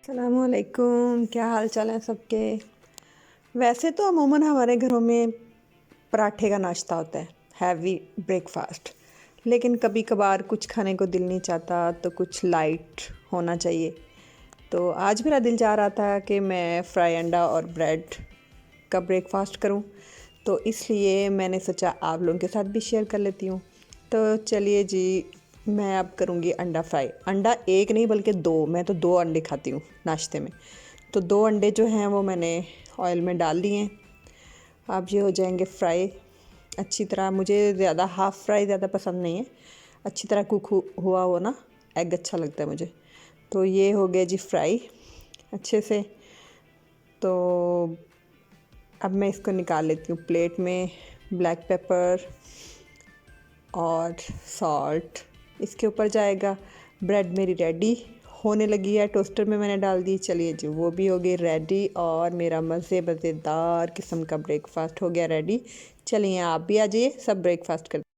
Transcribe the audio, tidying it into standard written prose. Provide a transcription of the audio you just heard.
अस्सलामुअलैकुम, क्या हाल चाल है सबके। वैसे तो अमूमन हमारे घरों में पराठे का नाश्ता होता है, हैवी ब्रेकफास्ट। लेकिन कभी कभार कुछ खाने को दिल नहीं चाहता तो कुछ लाइट होना चाहिए। तो आज मेरा दिल चाह रहा था कि मैं फ्राई अंडा और ब्रेड का ब्रेकफास्ट करूं, तो इसलिए मैंने सोचा आप लोगों के साथ भी शेयर कर लेती हूँ। तो चलिए जी, मैं अब करूँगी अंडा फ्राई। अंडा एक नहीं बल्कि दो, मैं तो 2 अंडे खाती हूँ नाश्ते में। तो 2 अंडे जो हैं वो मैंने ऑयल में डाल लिए हैं। अब ये हो जाएंगे फ्राई अच्छी तरह। मुझे ज़्यादा हाफ़ फ्राई ज़्यादा पसंद नहीं है, अच्छी तरह कुक हुआ हो ना एग अच्छा लगता है मुझे। तो ये हो गया जी फ्राई अच्छे से। तो अब मैं इसको निकाल लेती हूँ प्लेट में। ब्लैक पेपर और सॉल्ट इसके ऊपर जाएगा। ब्रेड मेरी रेडी होने लगी है, टोस्टर में मैंने डाल दी। चलिए जी, वो भी हो गई रेडी और मेरा मज़ेदार किस्म का ब्रेकफास्ट हो गया रेडी। चलिए आप भी आ जाइए, सब ब्रेकफास्ट कर।